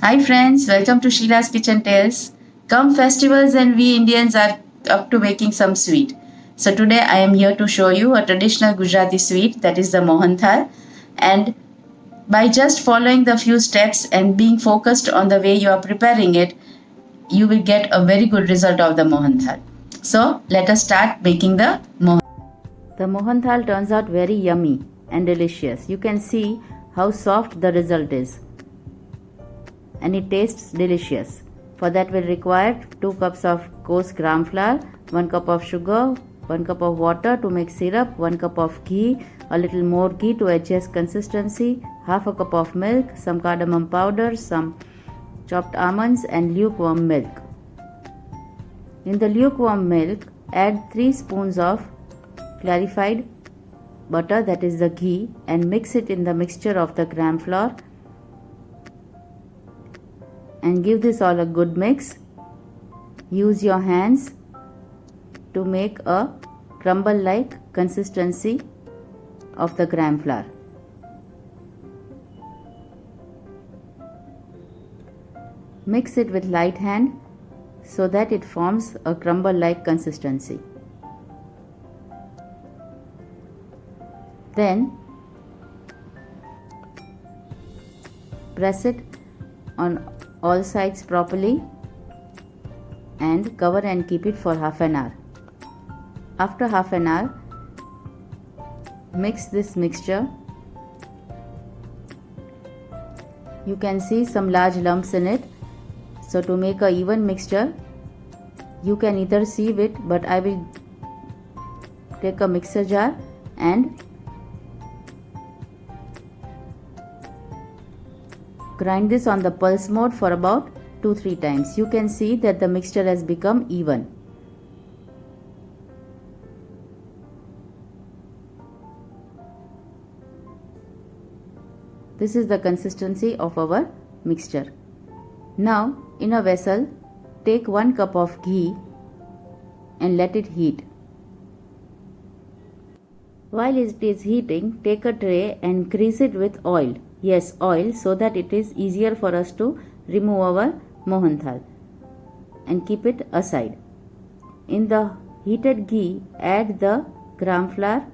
Hi friends, welcome to Sheila's Kitchen Tales. Come festivals and we Indians are up to making some sweet. So today I am here to show you a traditional Gujarati sweet that is the Mohanthal, and by just following the few steps and being focused on the way you are preparing it, you will get a very good result of the Mohanthal. So let us start making the Mohanthal. The Mohanthal turns out very yummy and delicious. You can see how soft the result is, and it tastes delicious. For that we'll require 2 cups of coarse gram flour, 1 cup of sugar, 1 cup of water to make syrup, 1 cup of ghee, a little more ghee to adjust consistency, half a cup of milk, some cardamom powder, some chopped almonds and lukewarm milk. In the lukewarm milk, add 3 spoons of clarified butter, that is the ghee, and mix it in the mixture of the gram flour and give this all a good mix. Use your hands to make a crumble like consistency of the gram flour. Mix it with light hand so that it forms a crumble like consistency. Then press it on all sides properly and cover and keep it for half an hour. After half an hour, mix this mixture. You can see some large lumps in it. So to make a even mixture, you can either sieve it, but I will take a mixer jar and grind this on the pulse mode for about 2-3 times. You can see that the mixture has become even. This is the consistency of our mixture. Now in a vessel, take 1 cup of ghee and let it heat. While it is heating, take a tray and grease it with oil. Yes, oil, so that it is easier for us to remove our Mohanthal, and keep it aside. In the heated ghee, add the gram flour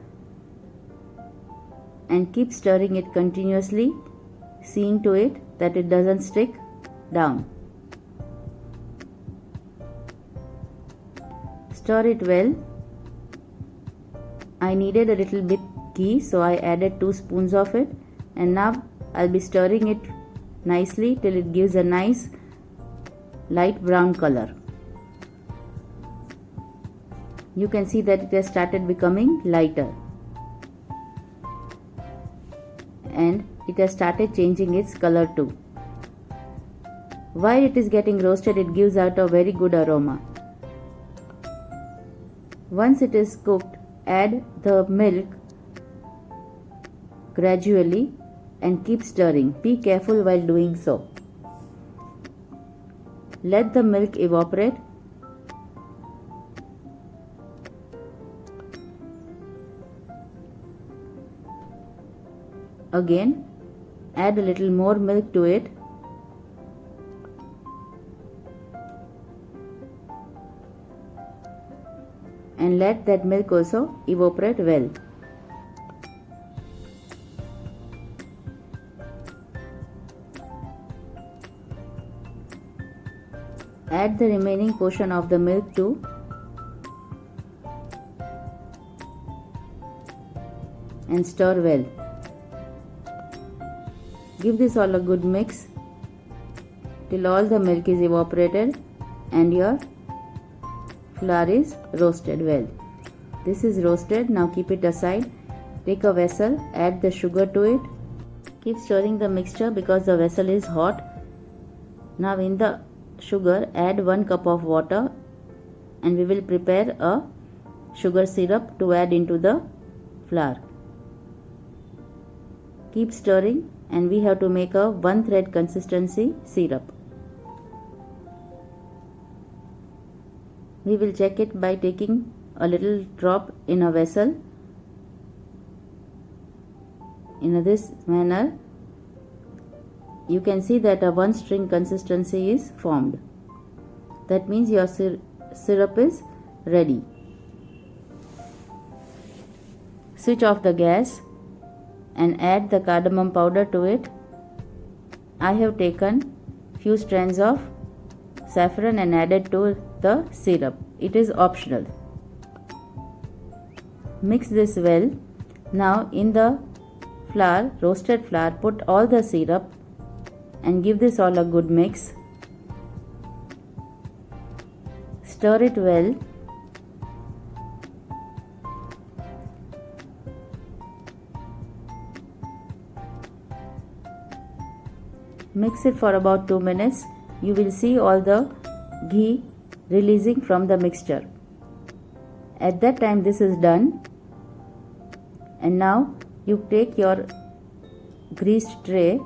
and keep stirring it continuously, seeing to it that it doesn't stick down. Stir it well. I needed a little bit ghee, so I added 2 spoons of it, and now I'll be stirring it nicely till it gives a nice light brown color. You can see that it has started becoming lighter and it has started changing its color too. While it is getting roasted, it gives out a very good aroma. Once it is cooked, add the milk gradually and keep stirring. Be careful while doing so. Let the milk evaporate. Again, add a little more milk to it. And let that milk also evaporate well. Add the remaining portion of the milk too. And stir well. Give this all a good mix till all the milk is evaporated and your flour is roasted well. This is roasted. Now keep it aside. Take a vessel, add the sugar to it. Keep stirring the mixture because the vessel is hot. Now in the sugar, add 1 cup of water and we will prepare a sugar syrup to add into the flour. Keep stirring and we have to make a 1 thread consistency syrup. We will check it by taking a little drop in a vessel in this manner you can see that a one string consistency is formed. That means your syrup is ready. Switch off the gas and add the cardamom powder to it. I have taken few strands of saffron and added to the syrup. It is optional. Mix this well. Now in the flour, roasted flour, put all the syrup and give this all a good mix. Stir it well. Mix it for about 2 minutes. You will see all the ghee releasing from the mixture. At that time this is done. And now you take your greased tray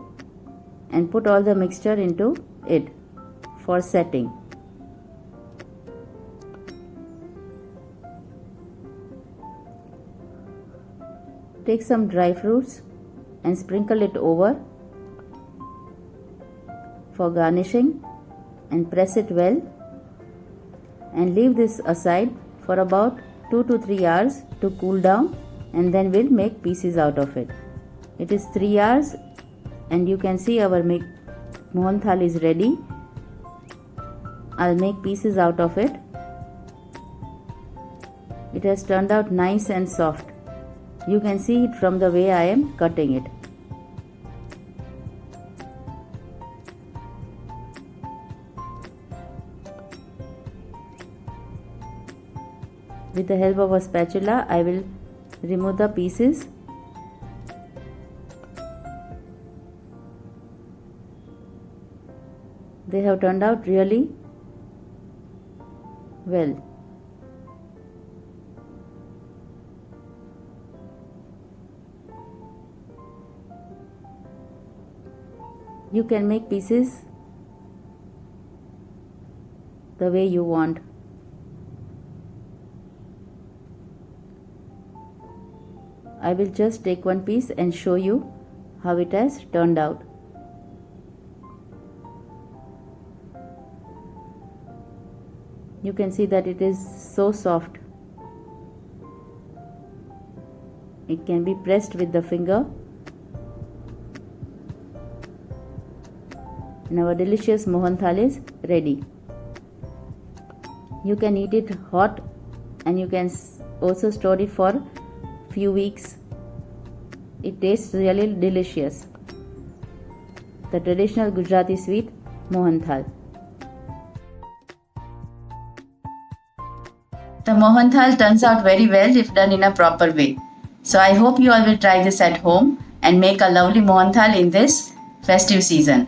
and put all the mixture into it for setting. Take some dry fruits and sprinkle it over for garnishing and press it well and leave this aside for about 2 to 3 hours to cool down, and then we'll make pieces out of it. It is 3 hours and you can see our Mohan Thal is ready. I'll make pieces out of it. It has turned out nice and soft. You can see it from the way I am cutting it. With the help of a spatula, I will remove the pieces. They have turned out really well. You can make pieces the way you want. I will just take one piece and show you how it has turned out. You can see that it is so soft. It can be pressed with the finger. And our delicious Mohan Thal is ready. You can eat it hot and you can also store it for few weeks. It tastes really delicious. The traditional Gujarati sweet Mohan Thal. The Mohan Thal turns out very well if done in a proper way. So I hope you all will try this at home and make a lovely Mohan Thal in this festive season.